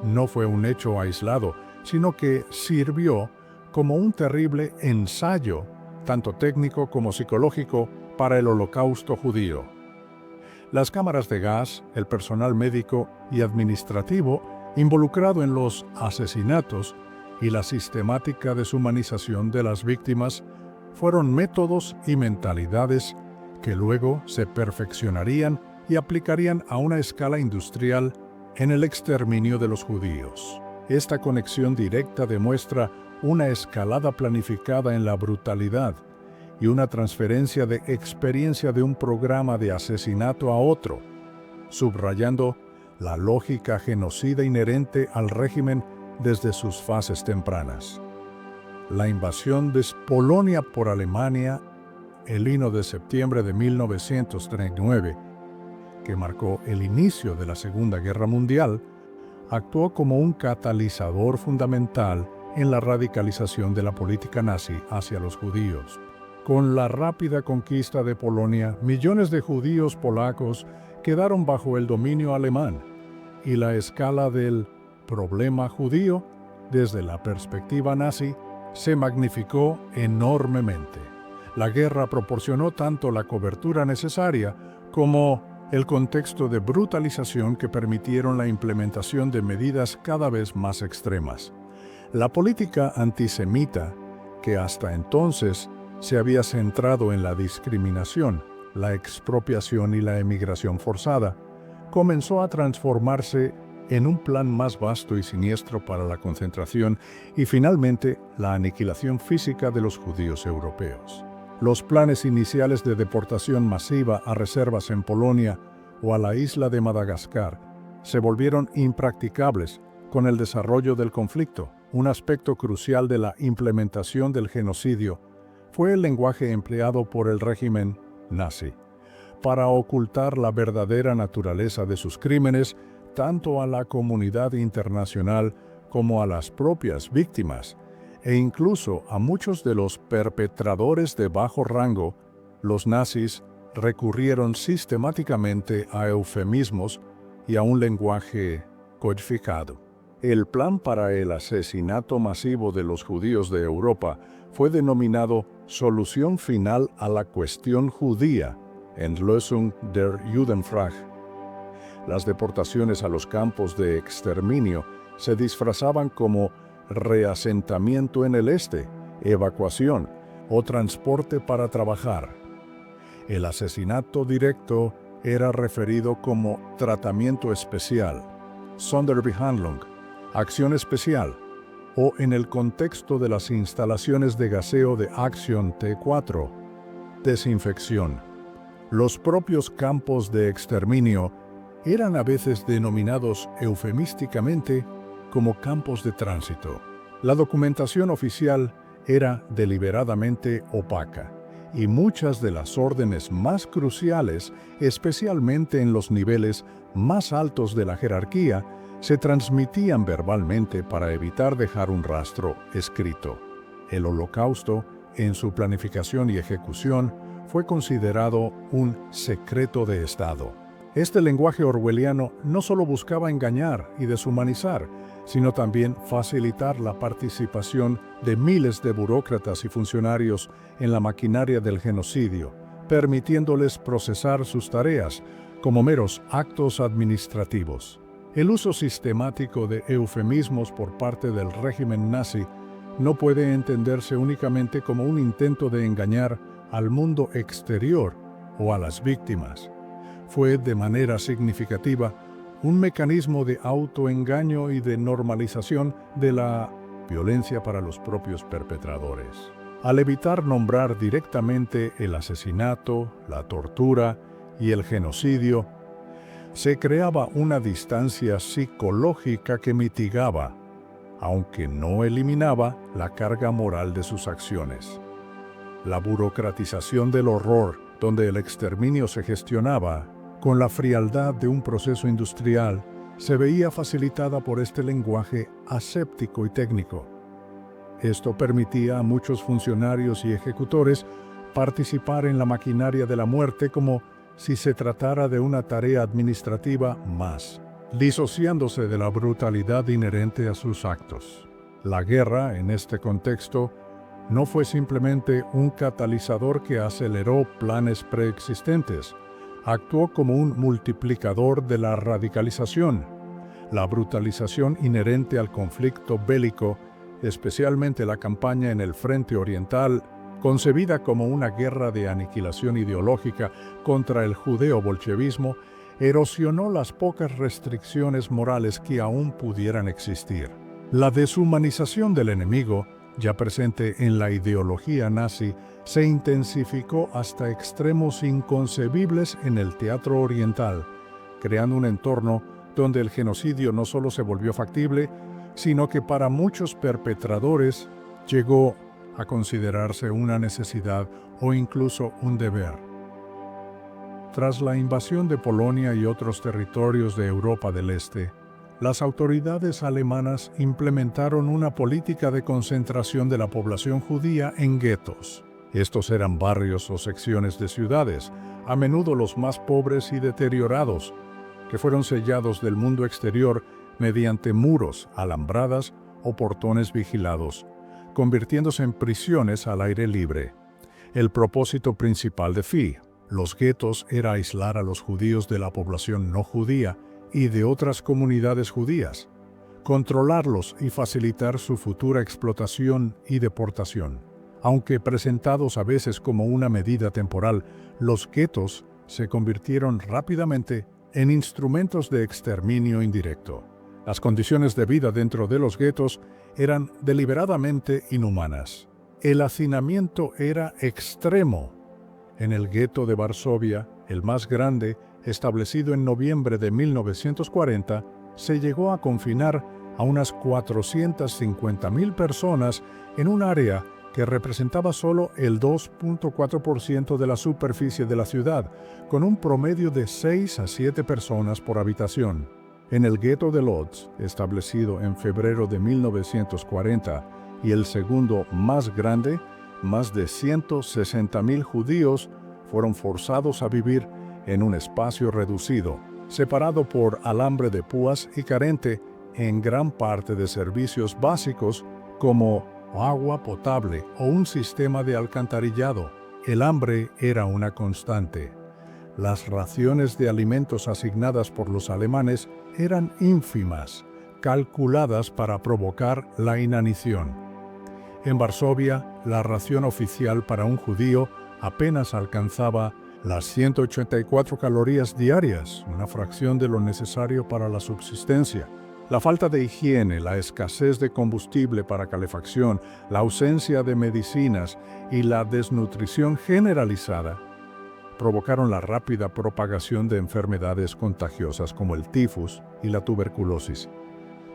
no fue un hecho aislado, sino que sirvió como un terrible ensayo, tanto técnico como psicológico, para el Holocausto judío. Las cámaras de gas, el personal médico y administrativo involucrado en los asesinatos y la sistemática deshumanización de las víctimas fueron métodos y mentalidades que luego se perfeccionarían y aplicarían a una escala industrial en el exterminio de los judíos. Esta conexión directa demuestra una escalada planificada en la brutalidad y una transferencia de experiencia de un programa de asesinato a otro, subrayando la lógica genocida inherente al régimen desde sus fases tempranas. La invasión de Polonia por Alemania el 1 de septiembre de 1939, que marcó el inicio de la Segunda Guerra Mundial, actuó como un catalizador fundamental en la radicalización de la política nazi hacia los judíos. Con la rápida conquista de Polonia, millones de judíos polacos quedaron bajo el dominio alemán, y la escala del problema judío, desde la perspectiva nazi, se magnificó enormemente. La guerra proporcionó tanto la cobertura necesaria como el contexto de brutalización que permitieron la implementación de medidas cada vez más extremas. La política antisemita, que hasta entonces se había centrado en la discriminación, la expropiación y la emigración forzada, comenzó a transformarse en un plan más vasto y siniestro para la concentración y finalmente la aniquilación física de los judíos europeos. Los planes iniciales de deportación masiva a reservas en Polonia o a la isla de Madagascar se volvieron impracticables con el desarrollo del conflicto. Un aspecto crucial de la implementación del genocidio fue el lenguaje empleado por el régimen nazi para ocultar la verdadera naturaleza de sus crímenes tanto a la comunidad internacional como a las propias víctimas, e incluso a muchos de los perpetradores de bajo rango. Los nazis recurrieron sistemáticamente a eufemismos y a un lenguaje codificado. El plan para el asesinato masivo de los judíos de Europa fue denominado Solución Final a la Cuestión Judía, Endlösung der Judenfrage. Las deportaciones a los campos de exterminio se disfrazaban como reasentamiento en el este, evacuación o transporte para trabajar. El asesinato directo era referido como tratamiento especial, Sonderbehandlung, acción especial, o en el contexto de las instalaciones de gaseo de Acción T4, desinfección. Los propios campos de exterminio eran a veces denominados eufemísticamente como campos de tránsito. La documentación oficial era deliberadamente opaca, y muchas de las órdenes más cruciales, especialmente en los niveles más altos de la jerarquía, se transmitían verbalmente para evitar dejar un rastro escrito. El Holocausto, en su planificación y ejecución, fue considerado un secreto de Estado. Este lenguaje orwelliano no solo buscaba engañar y deshumanizar, sino también facilitar la participación de miles de burócratas y funcionarios en la maquinaria del genocidio, permitiéndoles procesar sus tareas como meros actos administrativos. El uso sistemático de eufemismos por parte del régimen nazi no puede entenderse únicamente como un intento de engañar al mundo exterior o a las víctimas. Fue de manera significativa un mecanismo de autoengaño y de normalización de la violencia para los propios perpetradores. Al evitar nombrar directamente el asesinato, la tortura y el genocidio, se creaba una distancia psicológica que mitigaba, aunque no eliminaba, la carga moral de sus acciones. La burocratización del horror, donde el exterminio se gestionaba con la frialdad de un proceso industrial, se veía facilitada por este lenguaje aséptico y técnico. Esto permitía a muchos funcionarios y ejecutores participar en la maquinaria de la muerte como si se tratara de una tarea administrativa más, disociándose de la brutalidad inherente a sus actos. La guerra, en este contexto, no fue simplemente un catalizador que aceleró planes preexistentes, actuó como un multiplicador de la radicalización. La brutalización inherente al conflicto bélico, especialmente la campaña en el frente oriental, Concebida como una guerra de aniquilación ideológica contra el judeo-bolchevismo, erosionó las pocas restricciones morales que aún pudieran existir. La deshumanización del enemigo, ya presente en la ideología nazi, se intensificó hasta extremos inconcebibles en el teatro oriental, creando un entorno donde el genocidio no solo se volvió factible, sino que para muchos perpetradores llegó a considerarse una necesidad o incluso un deber. Tras la invasión de Polonia y otros territorios de Europa del Este, las autoridades alemanas implementaron una política de concentración de la población judía en guetos. Estos eran barrios o secciones de ciudades, a menudo los más pobres y deteriorados, que fueron sellados del mundo exterior mediante muros, alambradas o portones vigilados, convirtiéndose en prisiones al aire libre. El propósito principal de los guetos era aislar a los judíos de la población no judía y de otras comunidades judías, controlarlos y facilitar su futura explotación y deportación. Aunque presentados a veces como una medida temporal, los guetos se convirtieron rápidamente en instrumentos de exterminio indirecto. Las condiciones de vida dentro de los guetos eran deliberadamente inhumanas. El hacinamiento era extremo. En el gueto de Varsovia, el más grande, establecido en noviembre de 1940, se llegó a confinar a unas 450.000 personas en un área que representaba solo el 2.4% de la superficie de la ciudad, con un promedio de 6 a 7 personas por habitación. En el gueto de Lodz, establecido en febrero de 1940, y el segundo más grande, más de 160.000 judíos fueron forzados a vivir en un espacio reducido, separado por alambre de púas y carente en gran parte de servicios básicos como agua potable o un sistema de alcantarillado. El hambre era una constante. Las raciones de alimentos asignadas por los alemanes eran ínfimas, calculadas para provocar la inanición. En Varsovia, la ración oficial para un judío apenas alcanzaba las 184 calorías diarias, una fracción de lo necesario para la subsistencia. La falta de higiene, la escasez de combustible para calefacción, la ausencia de medicinas y la desnutrición generalizada provocaron la rápida propagación de enfermedades contagiosas como el tifus y la tuberculosis,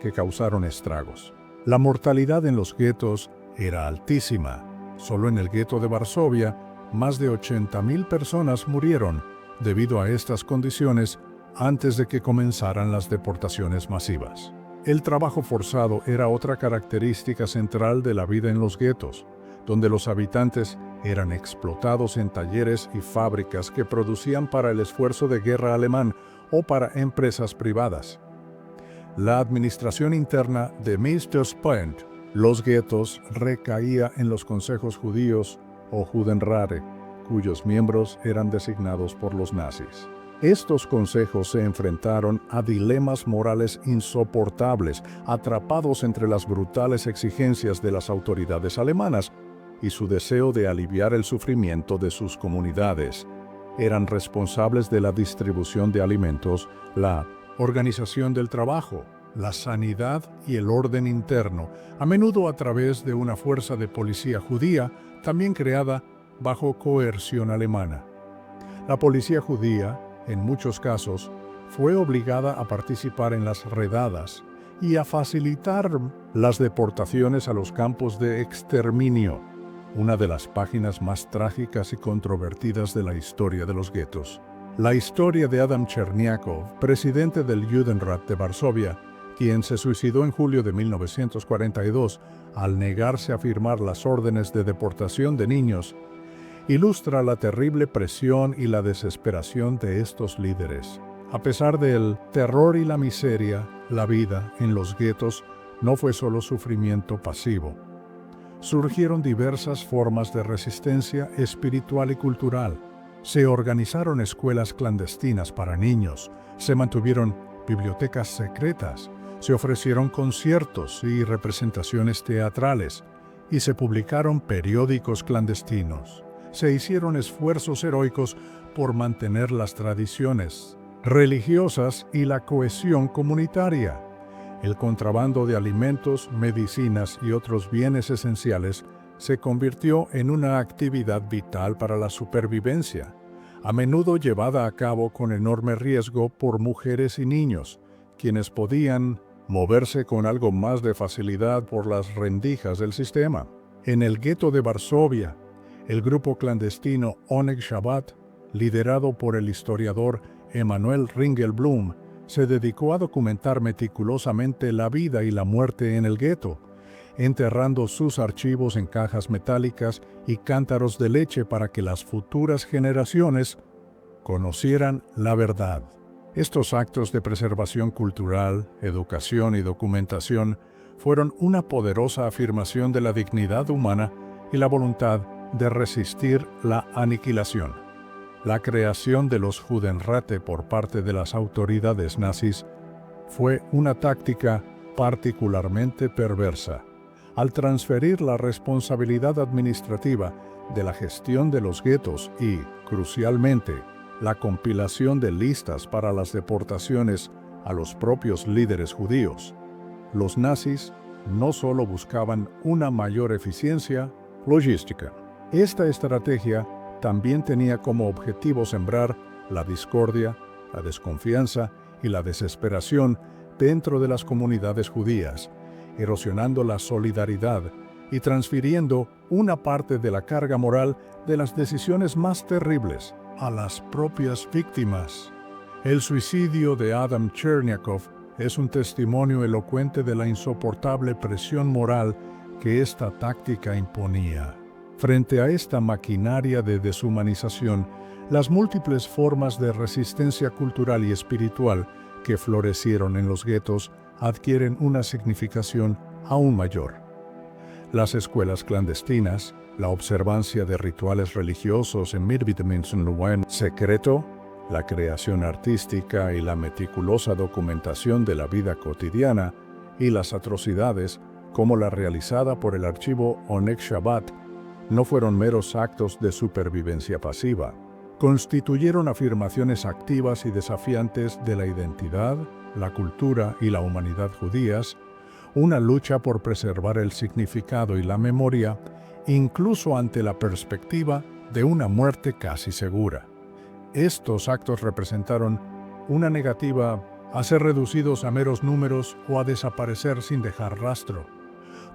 que causaron estragos. La mortalidad en los guetos era altísima. Solo en el gueto de Varsovia, más de 80.000 personas murieron debido a estas condiciones antes de que comenzaran las deportaciones masivas. El trabajo forzado era otra característica central de la vida en los guetos, donde los habitantes eran explotados en talleres y fábricas que producían para el esfuerzo de guerra alemán o para empresas privadas. La administración interna de Ministerspaint, los guetos, recaía en los consejos judíos o Judenrate, cuyos miembros eran designados por los nazis. Estos consejos se enfrentaron a dilemas morales insoportables, atrapados entre las brutales exigencias de las autoridades alemanas y su deseo de aliviar el sufrimiento de sus comunidades. Eran responsables de la distribución de alimentos, la organización del trabajo, la sanidad y el orden interno, a menudo a través de una fuerza de policía judía, también creada bajo coerción alemana. La policía judía, en muchos casos, fue obligada a participar en las redadas y a facilitar las deportaciones a los campos de exterminio, una de las páginas más trágicas y controvertidas de la historia de los guetos. La historia de Adam Cherniakov, presidente del Judenrat de Varsovia, quien se suicidó en julio de 1942 al negarse a firmar las órdenes de deportación de niños, ilustra la terrible presión y la desesperación de estos líderes. A pesar del terror y la miseria, la vida en los guetos no fue solo sufrimiento pasivo. Surgieron diversas formas de resistencia espiritual y cultural. Se organizaron escuelas clandestinas para niños, se mantuvieron bibliotecas secretas, se ofrecieron conciertos y representaciones teatrales, y se publicaron periódicos clandestinos. Se hicieron esfuerzos heroicos por mantener las tradiciones religiosas y la cohesión comunitaria. El contrabando de alimentos, medicinas y otros bienes esenciales se convirtió en una actividad vital para la supervivencia, a menudo llevada a cabo con enorme riesgo por mujeres y niños, quienes podían moverse con algo más de facilidad por las rendijas del sistema. En el gueto de Varsovia, el grupo clandestino Onek Shabbat, liderado por el historiador Emanuel Ringelblum, se dedicó a documentar meticulosamente la vida y la muerte en el gueto, enterrando sus archivos en cajas metálicas y cántaros de leche para que las futuras generaciones conocieran la verdad. Estos actos de preservación cultural, educación y documentación fueron una poderosa afirmación de la dignidad humana y la voluntad de resistir la aniquilación. La creación de los Judenräte por parte de las autoridades nazis fue una táctica particularmente perversa. Al transferir la responsabilidad administrativa de la gestión de los guetos y, crucialmente, la compilación de listas para las deportaciones a los propios líderes judíos, los nazis no solo buscaban una mayor eficiencia logística. Esta estrategia también tenía como objetivo sembrar la discordia, la desconfianza y la desesperación dentro de las comunidades judías, erosionando la solidaridad y transfiriendo una parte de la carga moral de las decisiones más terribles a las propias víctimas. El suicidio de Adam Cherniakov es un testimonio elocuente de la insoportable presión moral que esta táctica imponía. Frente a esta maquinaria de deshumanización, las múltiples formas de resistencia cultural y espiritual que florecieron en los guetos adquieren una significación aún mayor. Las escuelas clandestinas, la observancia de rituales religiosos en Mirvitemensluwen secreto, la creación artística y la meticulosa documentación de la vida cotidiana y las atrocidades, como la realizada por el archivo Onek Shabbat, no fueron meros actos de supervivencia pasiva. Constituyeron afirmaciones activas y desafiantes de la identidad, la cultura y la humanidad judías, una lucha por preservar el significado y la memoria, incluso ante la perspectiva de una muerte casi segura. Estos actos representaron una negativa a ser reducidos a meros números o a desaparecer sin dejar rastro.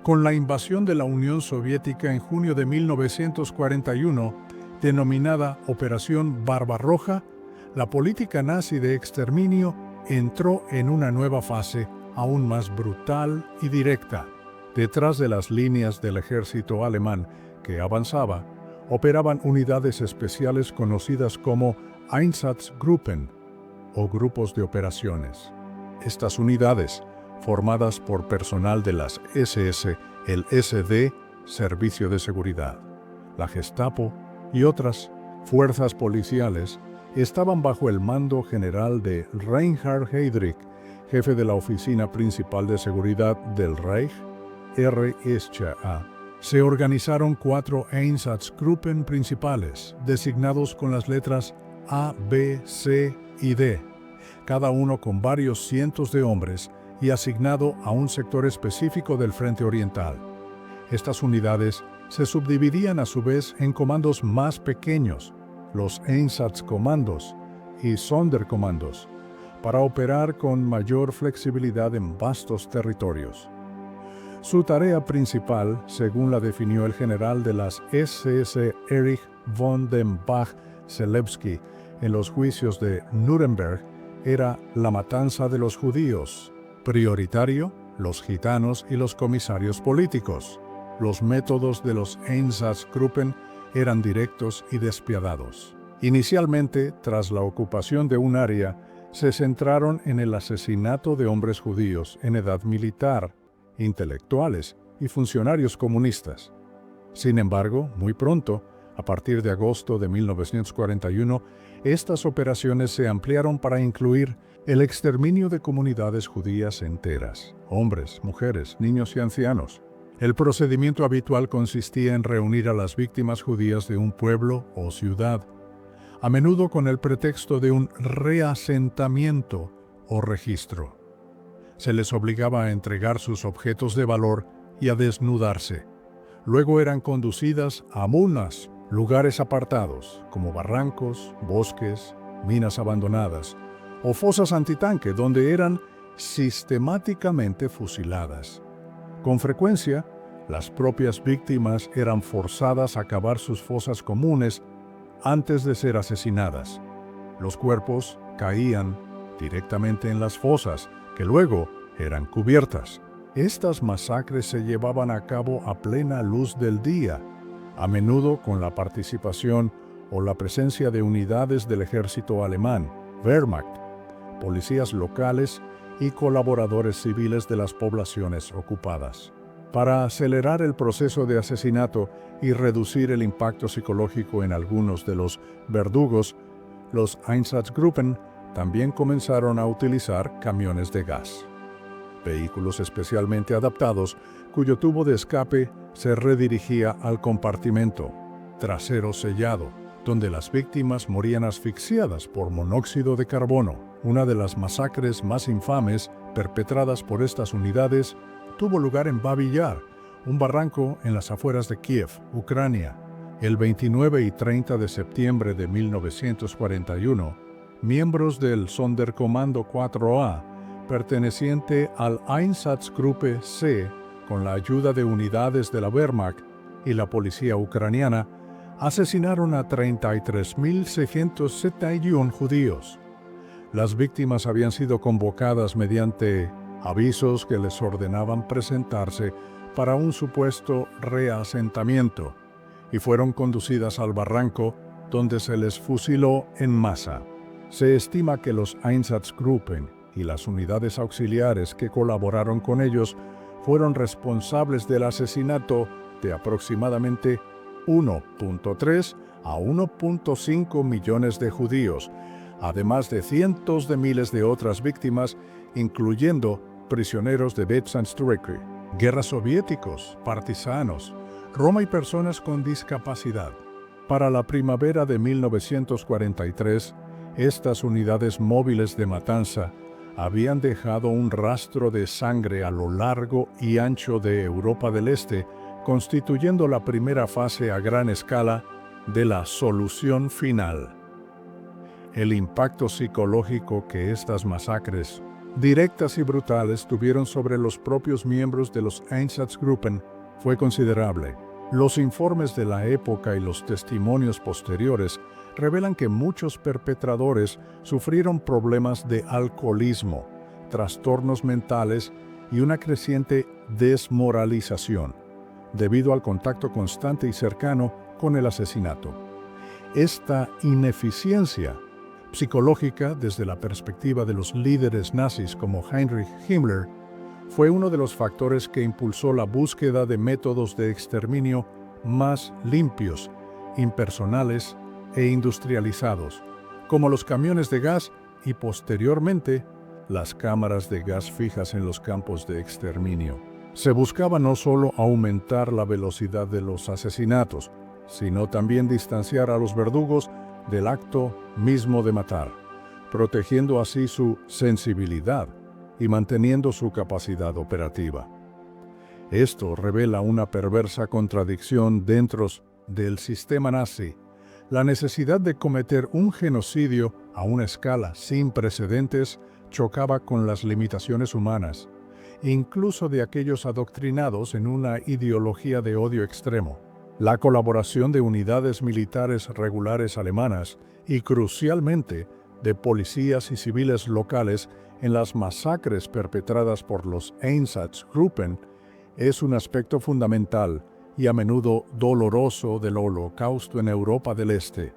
Con la invasión de la Unión Soviética en junio de 1941, denominada Operación Barbarroja, la política nazi de exterminio entró en una nueva fase aún más brutal y directa. Detrás de las líneas del ejército alemán que avanzaba, operaban unidades especiales conocidas como Einsatzgruppen o grupos de operaciones. Estas unidades, formadas por personal de las SS, el SD, Servicio de Seguridad, la Gestapo y otras fuerzas policiales, estaban bajo el mando general de Reinhard Heydrich, jefe de la Oficina Principal de Seguridad del Reich, RSCA. Se organizaron 4 Einsatzgruppen principales, designados con las letras A, B, C y D, cada uno con varios cientos de hombres y asignado a un sector específico del Frente Oriental. Estas unidades se subdividían a su vez en comandos más pequeños, los Einsatzkommandos y Sonderkommandos, para operar con mayor flexibilidad en vastos territorios. Su tarea principal, según la definió el general de las SS Erich von dem Bach-Zelewski en los juicios de Nuremberg, era la matanza de los judíos. Prioritario, los gitanos y los comisarios políticos. Los métodos de los Einsatzgruppen eran directos y despiadados. Inicialmente, tras la ocupación de un área, se centraron en el asesinato de hombres judíos en edad militar, intelectuales y funcionarios comunistas. Sin embargo, muy pronto, a partir de agosto de 1941, estas operaciones se ampliaron para incluir el exterminio de comunidades judías enteras, hombres, mujeres, niños y ancianos. El procedimiento habitual consistía en reunir a las víctimas judías de un pueblo o ciudad, a menudo con el pretexto de un reasentamiento o registro. Se les obligaba a entregar sus objetos de valor y a desnudarse. Luego eran conducidas a munas, lugares apartados, como barrancos, bosques, minas abandonadas o fosas antitanque, donde eran sistemáticamente fusiladas. Con frecuencia, las propias víctimas eran forzadas a cavar sus fosas comunes antes de ser asesinadas. Los cuerpos caían directamente en las fosas, que luego eran cubiertas. Estas masacres se llevaban a cabo a plena luz del día, a menudo con la participación o la presencia de unidades del ejército alemán, Wehrmacht, policías locales y colaboradores civiles de las poblaciones ocupadas. Para acelerar el proceso de asesinato y reducir el impacto psicológico en algunos de los verdugos, los Einsatzgruppen también comenzaron a utilizar camiones de gas, vehículos especialmente adaptados cuyo tubo de escape se redirigía al compartimento trasero sellado, donde las víctimas morían asfixiadas por monóxido de carbono. Una de las masacres más infames perpetradas por estas unidades tuvo lugar en Babi Yar, un barranco en las afueras de Kiev, Ucrania. El 29 y 30 de septiembre de 1941, miembros del Sonderkommando 4A, perteneciente al Einsatzgruppe C, con la ayuda de unidades de la Wehrmacht y la policía ucraniana, asesinaron a 33.671 judíos. Las víctimas habían sido convocadas mediante avisos que les ordenaban presentarse para un supuesto reasentamiento y fueron conducidas al barranco donde se les fusiló en masa. Se estima que los Einsatzgruppen y las unidades auxiliares que colaboraron con ellos fueron responsables del asesinato de aproximadamente 1.3 a 1.5 millones de judíos, además de cientos de miles de otras víctimas, incluyendo prisioneros de Beitsanstrecke, guerras soviéticos, partisanos, Roma y personas con discapacidad. Para la primavera de 1943, estas unidades móviles de matanza habían dejado un rastro de sangre a lo largo y ancho de Europa del Este, constituyendo la primera fase a gran escala de la solución final. El impacto psicológico que estas masacres, directas y brutales, tuvieron sobre los propios miembros de los Einsatzgruppen fue considerable. Los informes de la época y los testimonios posteriores revelan que muchos perpetradores sufrieron problemas de alcoholismo, trastornos mentales y una creciente desmoralización, debido al contacto constante y cercano con el asesinato. Esta ineficiencia psicológica desde la perspectiva de los líderes nazis como Heinrich Himmler fue uno de los factores que impulsó la búsqueda de métodos de exterminio más limpios, impersonales e industrializados, como los camiones de gas y posteriormente las cámaras de gas fijas en los campos de exterminio. Se buscaba no solo aumentar la velocidad de los asesinatos, sino también distanciar a los verdugos del acto mismo de matar, protegiendo así su sensibilidad y manteniendo su capacidad operativa. Esto revela una perversa contradicción dentro del sistema nazi: la necesidad de cometer un genocidio a una escala sin precedentes chocaba con las limitaciones humanas, incluso de aquellos adoctrinados en una ideología de odio extremo. La colaboración de unidades militares regulares alemanas y, crucialmente, de policías y civiles locales en las masacres perpetradas por los Einsatzgruppen es un aspecto fundamental y a menudo doloroso del Holocausto en Europa del Este.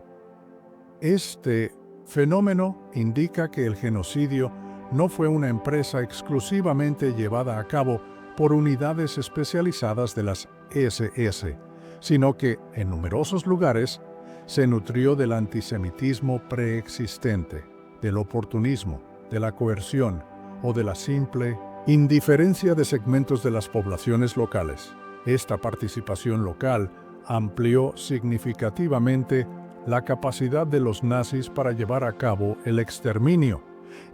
Este fenómeno indica que el genocidio no fue una empresa exclusivamente llevada a cabo por unidades especializadas de las SS, sino que, en numerosos lugares, se nutrió del antisemitismo preexistente, del oportunismo, de la coerción o de la simple indiferencia de segmentos de las poblaciones locales. Esta participación local amplió significativamente la capacidad de los nazis para llevar a cabo el exterminio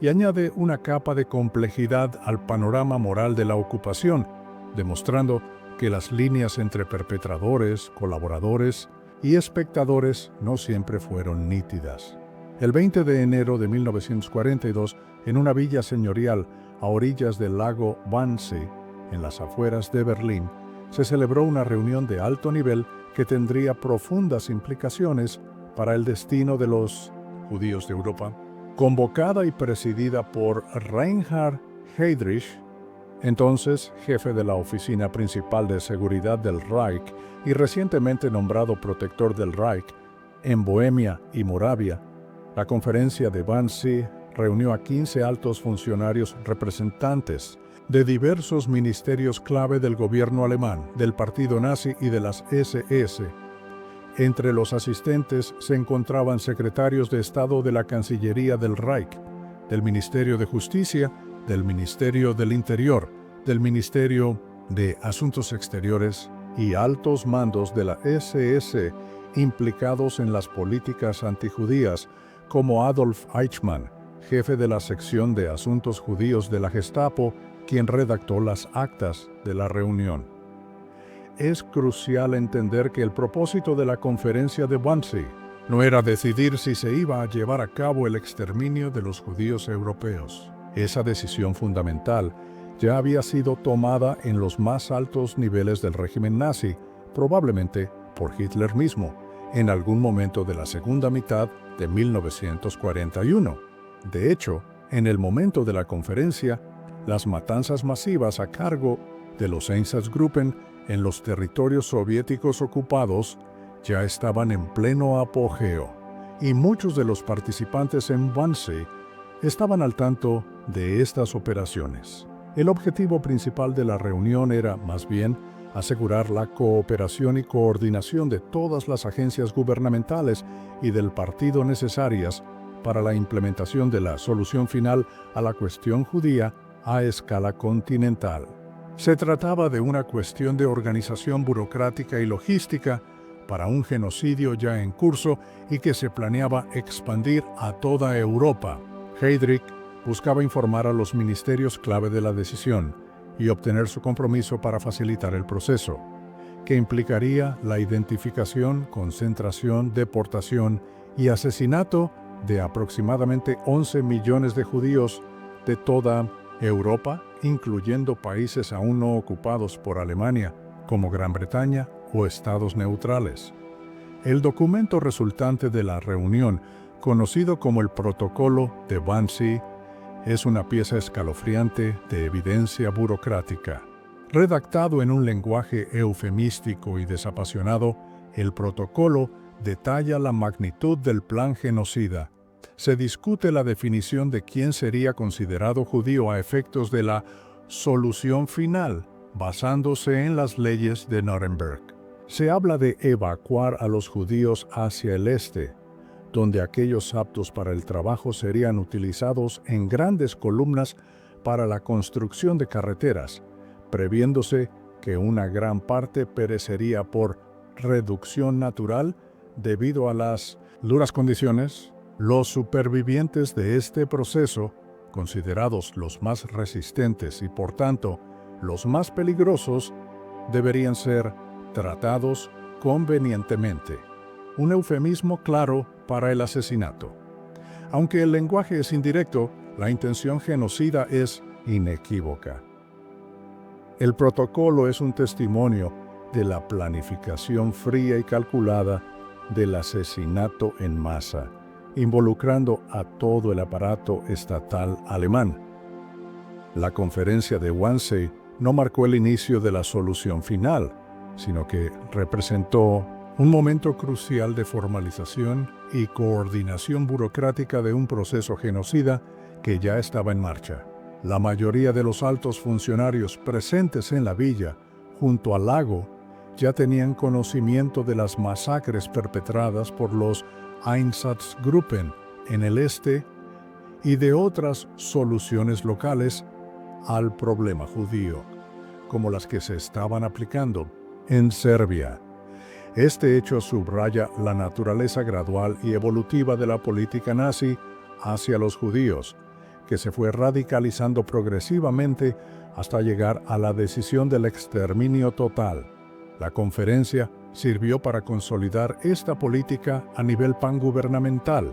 y añade una capa de complejidad al panorama moral de la ocupación, demostrando que las líneas entre perpetradores, colaboradores y espectadores no siempre fueron nítidas. El 20 de enero de 1942, en una villa señorial a orillas del lago Wannsee, en las afueras de Berlín, se celebró una reunión de alto nivel que tendría profundas implicaciones para el destino de los judíos de Europa. Convocada y presidida por Reinhard Heydrich, entonces jefe de la Oficina Principal de Seguridad del Reich y recientemente nombrado protector del Reich en Bohemia y Moravia, la conferencia de Wannsee reunió a 15 altos funcionarios representantes de diversos ministerios clave del gobierno alemán, del partido nazi y de las SS. Entre los asistentes se encontraban secretarios de Estado de la Cancillería del Reich, del Ministerio de Justicia, del Ministerio del Interior, del Ministerio de Asuntos Exteriores y altos mandos de la SS implicados en las políticas antijudías, como Adolf Eichmann, jefe de la sección de asuntos judíos de la Gestapo, quien redactó las actas de la reunión. Es crucial entender que el propósito de la conferencia de Wannsee no era decidir si se iba a llevar a cabo el exterminio de los judíos europeos. Esa decisión fundamental ya había sido tomada en los más altos niveles del régimen nazi, probablemente por Hitler mismo, en algún momento de la segunda mitad de 1941. De hecho, en el momento de la conferencia, las matanzas masivas a cargo de los Einsatzgruppen en los territorios soviéticos ocupados ya estaban en pleno apogeo, y muchos de los participantes en Wannsee estaban al tanto de estas operaciones. El objetivo principal de la reunión era, más bien, asegurar la cooperación y coordinación de todas las agencias gubernamentales y del partido necesarias para la implementación de la solución final a la cuestión judía a escala continental. Se trataba de una cuestión de organización burocrática y logística para un genocidio ya en curso y que se planeaba expandir a toda Europa. Heydrich buscaba informar a los ministerios clave de la decisión y obtener su compromiso para facilitar el proceso, que implicaría la identificación, concentración, deportación y asesinato de aproximadamente 11 millones de judíos de toda Europa, incluyendo países aún no ocupados por Alemania, como Gran Bretaña o estados neutrales. El documento resultante de la reunión, conocido como el Protocolo de Wannsee, es una pieza escalofriante de evidencia burocrática. Redactado en un lenguaje eufemístico y desapasionado, el protocolo detalla la magnitud del plan genocida. Se discute la definición de quién sería considerado judío a efectos de la solución final, basándose en las leyes de Nuremberg. Se habla de evacuar a los judíos hacia el este, donde aquellos aptos para el trabajo serían utilizados en grandes columnas para la construcción de carreteras, previéndose que una gran parte perecería por reducción natural debido a las duras condiciones. Los supervivientes de este proceso, considerados los más resistentes y por tanto los más peligrosos, deberían ser tratados convenientemente. Un eufemismo claro para el asesinato. Aunque el lenguaje es indirecto, la intención genocida es inequívoca. El protocolo es un testimonio de la planificación fría y calculada del asesinato en masa, involucrando a todo el aparato estatal alemán. La conferencia de Wannsee no marcó el inicio de la solución final, sino que representó un momento crucial de formalización y coordinación burocrática de un proceso genocida que ya estaba en marcha. La mayoría de los altos funcionarios presentes en la villa, junto al lago, ya tenían conocimiento de las masacres perpetradas por los Einsatzgruppen en el este y de otras soluciones locales al problema judío, como las que se estaban aplicando en Serbia. Este hecho subraya la naturaleza gradual y evolutiva de la política nazi hacia los judíos, que se fue radicalizando progresivamente hasta llegar a la decisión del exterminio total. La conferencia sirvió para consolidar esta política a nivel pangubernamental.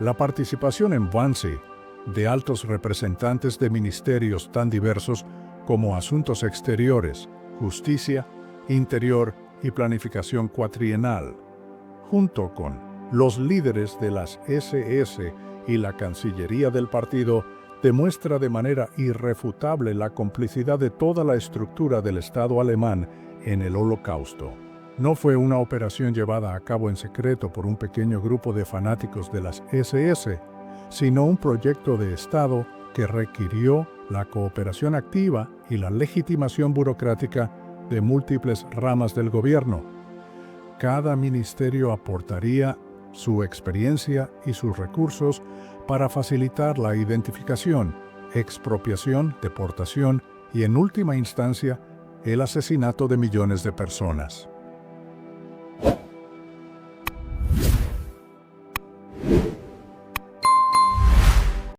La participación en Wannsee de altos representantes de ministerios tan diversos como Asuntos Exteriores, Justicia, Interior y Planificación Cuatrienal, junto con los líderes de las SS y la Cancillería del partido, demuestra de manera irrefutable la complicidad de toda la estructura del Estado alemán en el Holocausto. No fue una operación llevada a cabo en secreto por un pequeño grupo de fanáticos de las SS, sino un proyecto de Estado que requirió la cooperación activa y la legitimación burocrática de múltiples ramas del gobierno. Cada ministerio aportaría su experiencia y sus recursos para facilitar la identificación, expropiación, deportación y, en última instancia, el asesinato de millones de personas.